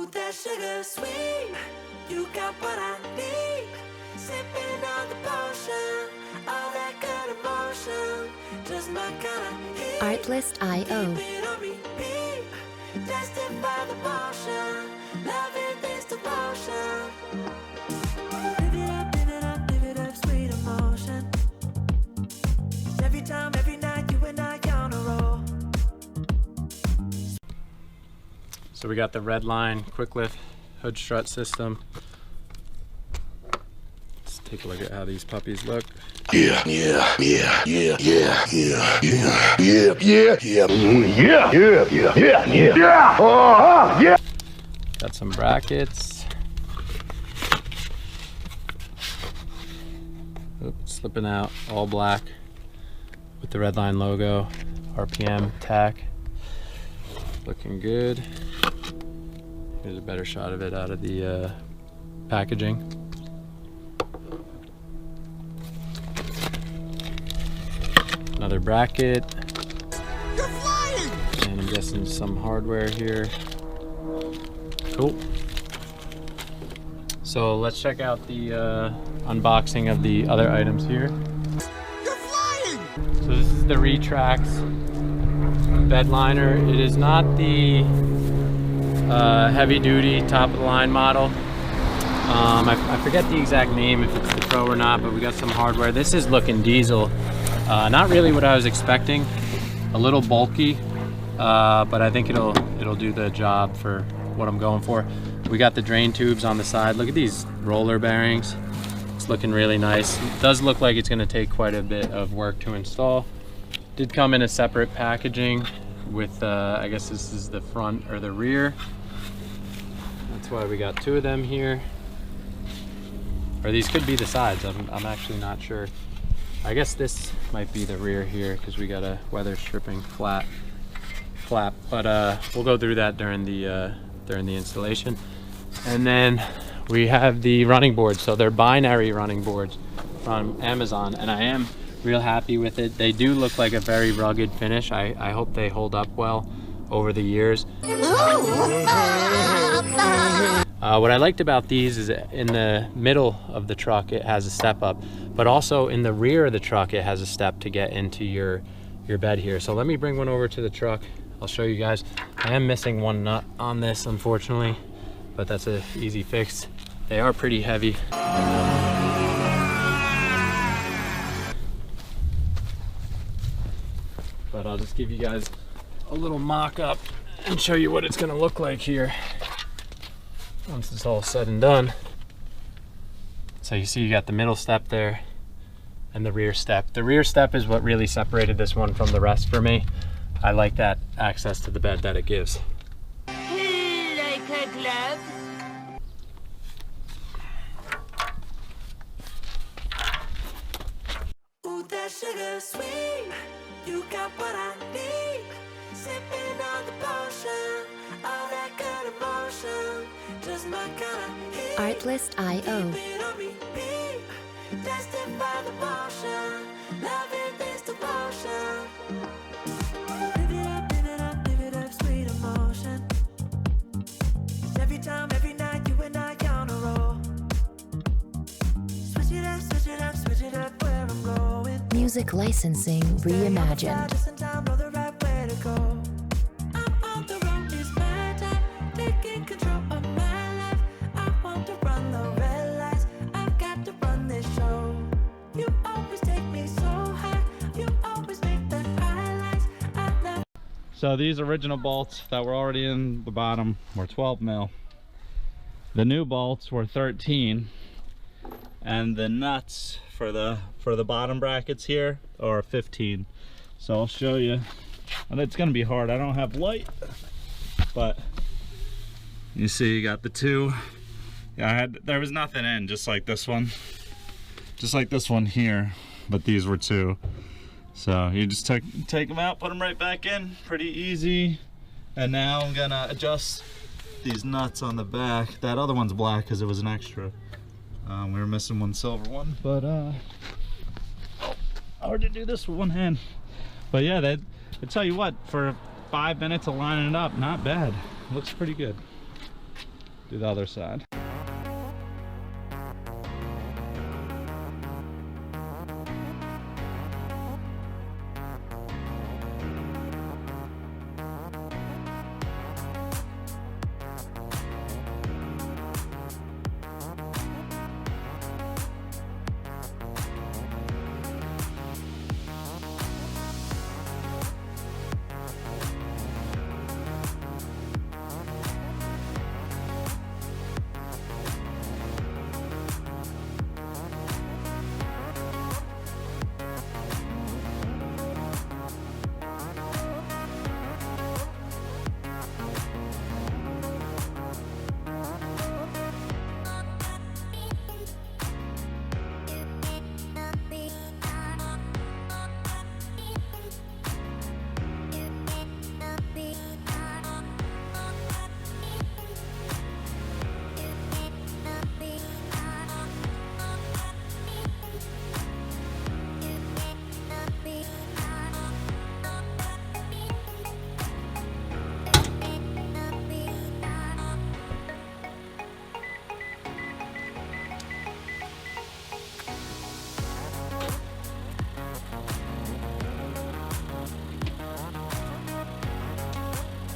Ooh, that sugar sweet, you got what I need. Sipping on the potion, all that good emotion, just my kind of heat. Artlist.io. Keep it on repeat, tested by the motion, loving this devotion. Live it up, sweet emotion. Every time, every night, you and I on a roll. So we got the red line quick lift hood strut system. Let's take a look at how these puppies look. Yeah. Got some brackets. Oops, slipping out, all black with the red line logo, RPM tack. Looking good. Here's a better shot of it out of the packaging. Another bracket. You're flying! And I'm guessing some hardware here. Cool. So let's check out the unboxing of the other items here. You're flying! So this is the Retrax bed liner. It is not the heavy duty top of the line model. I forget the exact name if it's the Pro or not, but we got some hardware. This is looking diesel. Not really what I was expecting. A little bulky, but I think it'll do the job for what I'm going for. We got the drain tubes on the side. Look at these roller bearings. It's looking really nice. It does look like it's going to take quite a bit of work to install. Did come in a separate packaging with I guess this is the front or the rear. That's why we got two of them here. Or these could be the sides. I'm actually not sure. I guess this might be the rear here because we got a weather stripping flap. But we'll go through that during the installation. And then we have the running boards. So they're binary running boards from Amazon, and I am real happy with it. They do look like a very rugged finish. I hope they hold up well over the years. What I liked about these is in the middle of the truck it has a step up, but also in the rear of the truck it has a step to get into your bed here. So let me bring one over to the truck. I'll show you guys. I am missing one nut on this, unfortunately, but that's an easy fix. They are pretty heavy. But I'll just give you guys a little mock-up and show you what it's gonna look like here once it's all said and done. So you see you got the middle step there and the rear step. The rear step is what really separated this one from the rest for me. I like that access to the bed that it gives. Like a glove. Ooh, that sugar sweet, you got what I need. Sipping on the potion, all that good emotion, just my kind of heat. Artlist.io. Keep it on repeat, tested by the motion, loving this devotion. Live it up, sweet emotion. Every time, every night, you and I on a roll. Switch it up, where I'm going. Music licensing reimagined. Just in time, know the right way to go. I'm on the road, it's my time, taking control of my life. I want to run the red lights, I've got to run this show. You always take me so high, you always make the highlights. I love. So these original bolts that were already in the bottom were 12 mil. The new bolts were 13, and the nuts for the bottom brackets here are 15. So I'll show you, and it's gonna be hard. I don't have light, but you see you got the two. Yeah, there was nothing in, just like this one here, but these were two. So you just take them out, put them right back in, pretty easy. And now I'm gonna adjust these nuts on the back. That other one's black because it was an extra. We were missing one silver one, but hard to do this with one hand. But yeah, I tell you what, for 5 minutes of lining it up, not bad. Looks pretty good. do the other side.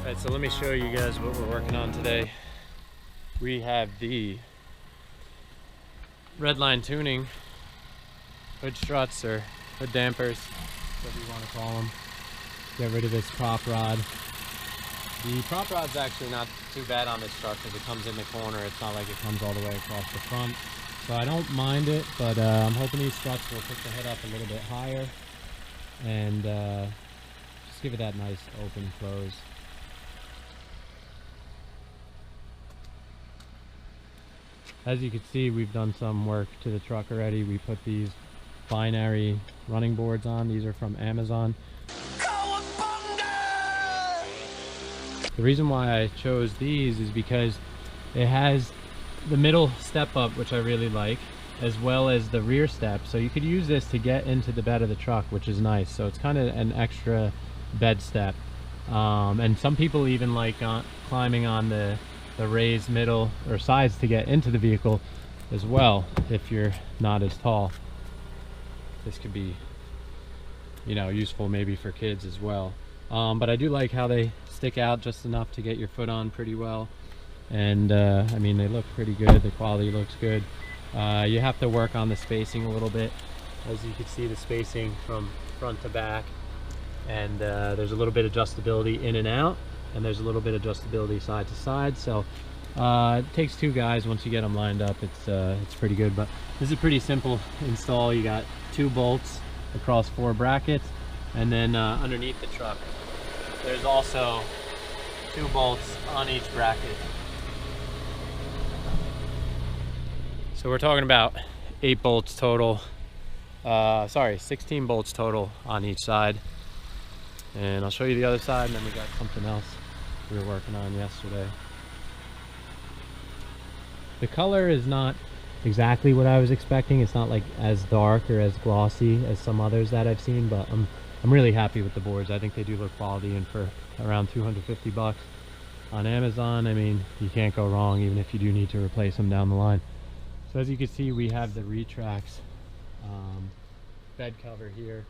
Alright, so let me show you guys what we're working on today. We have the Redline tuning hood struts, or hood dampers, whatever you want to call them. Get rid of this prop rod. The prop rod's actually not too bad on this truck because it comes in the corner. It's not like it comes all the way across the front. So I don't mind it, but I'm hoping these struts will pick the head up a little bit higher and just give it that nice open close. As you can see, we've done some work to the truck already. We put these binary running boards on. These are from Amazon. The reason why I chose these is because it has the middle step up, which I really like, as well as the rear step. So you could use this to get into the bed of the truck, which is nice. So it's kind of an extra bed step. And some people even like climbing on the raised middle or sides to get into the vehicle as well. If you're not as tall, this could be, you know, useful maybe for kids as well. But I do like how they stick out just enough to get your foot on pretty well. And I mean, they look pretty good. The quality looks good. You have to work on the spacing a little bit. As you can see, the spacing from front to back, and there's a little bit of adjustability in and out, and there's a little bit of adjustability side to side. So it takes two guys. Once you get them lined up, it's pretty good. But this is a pretty simple install. You got 2 bolts across 4 brackets, and then underneath the truck there's also 2 bolts on each bracket. So we're talking about 8 bolts total, 16 bolts total on each side. And I'll show you the other side, and then we got something else we were working on yesterday. The color is not exactly what I was expecting. It's not like as dark or as glossy as some others that I've seen, but I'm really happy with the boards. I think they do look quality, and for around 250 bucks on Amazon, I mean, you can't go wrong, even if you do need to replace them down the line. So as you can see, we have the Retrax bed cover here.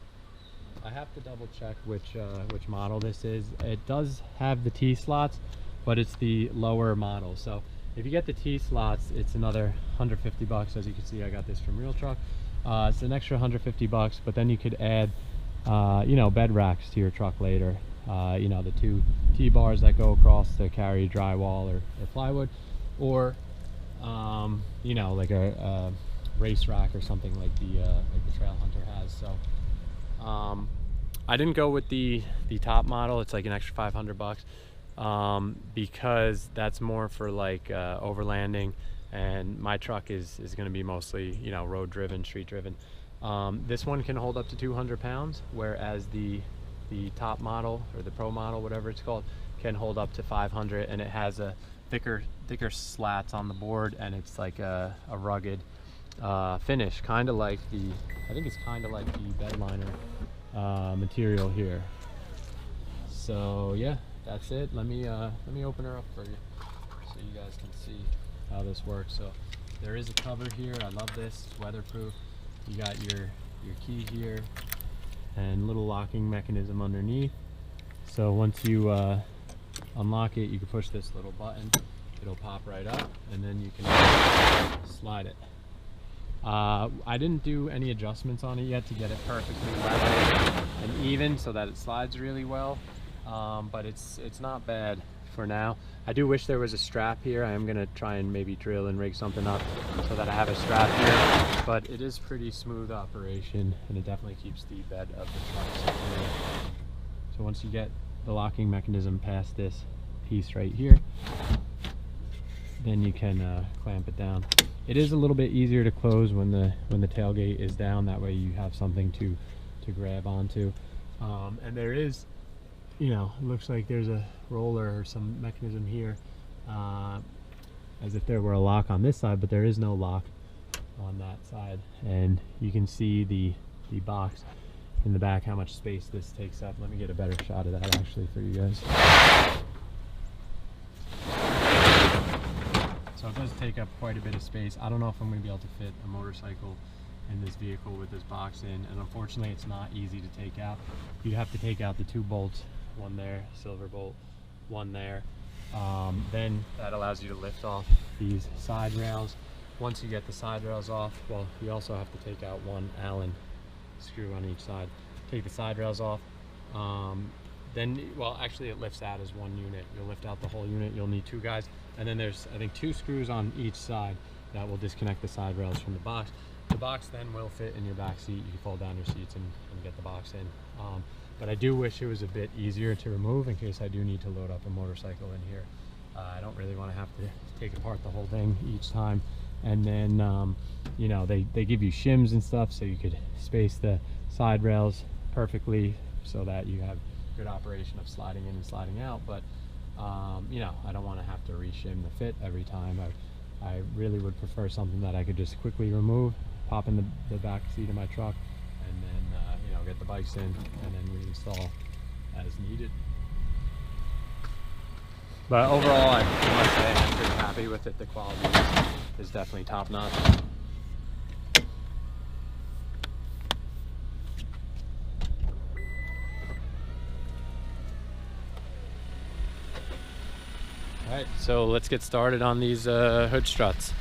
I have to double check which model this is. It does have the T-slots, but it's the lower model. So if you get the T-slots, it's another 150 bucks. As you can see, I got this from Real Truck. It's an extra 150 bucks, but then you could add, you know, bed racks to your truck later. You know, the 2 T-bars that go across to carry drywall or plywood, or you know, like a race rack or something like the Trail Hunter has. So I didn't go with the top model. It's like an extra 500 bucks because that's more for like overlanding, and my truck is going to be mostly, you know, road driven, street driven. This one can hold up to 200 pounds, whereas the top model, or the Pro model, whatever it's called, can hold up to 500, and it has a thicker slats on the board, and it's like a rugged finish, kind of like I think it's kind of like the bed liner material here. So yeah, that's it. Let me open her up for you. So so you guys can see how this works. So there is a cover here. I love this. It's weatherproof. You got your key here and little locking mechanism underneath. So once you unlock it, you can push this little button. It'll pop right up, and then you can slide it. I didn't do any adjustments on it yet to get it perfectly level and even so that it slides really well, but it's not bad for now. I do wish there was a strap here. I am gonna try and maybe drill and rig something up so that I have a strap here, but it is pretty smooth operation, and it definitely keeps the bed of the truck secure. So once you get the locking mechanism past this piece right here, then you can clamp it down. It is a little bit easier to close when the tailgate is down. That way you have something to grab onto. And there is, you know, it looks like there's a roller or some mechanism here, as if there were a lock on this side, but there is no lock on that side. And you can see the box in the back, how much space this takes up. Let me get a better shot of that actually for you guys. So it does take up quite a bit of space. I don't know if I'm going to be able to fit a motorcycle in this vehicle with this box in, and unfortunately it's not easy to take out. You have to take out the 2 bolts, one there, silver bolt, one there. Then that allows you to lift off these side rails. Once you get the side rails off, well, you also have to take out 1 Allen screw on each side. Take the side rails off. Then, well, actually it lifts out as 1 unit. You'll lift out the whole unit. You'll need 2 guys. And then there's, I think, 2 screws on each side that will disconnect the side rails from the box. The box then will fit in your back seat. You can fold down your seats and get the box in. But I do wish it was a bit easier to remove in case I do need to load up a motorcycle in here. I don't really want to have to take apart the whole thing each time. And then, you know, they give you shims and stuff so you could space the side rails perfectly so that you have good operation of sliding in and sliding out. But you know, I don't want to have to reshim the fit every time. I really would prefer something that I could just quickly remove, pop in the back seat of my truck, and then you know, get the bikes in and then reinstall as needed. But overall, I must say I'm pretty happy with it. The quality is definitely top notch. Alright, so let's get started on these hood struts.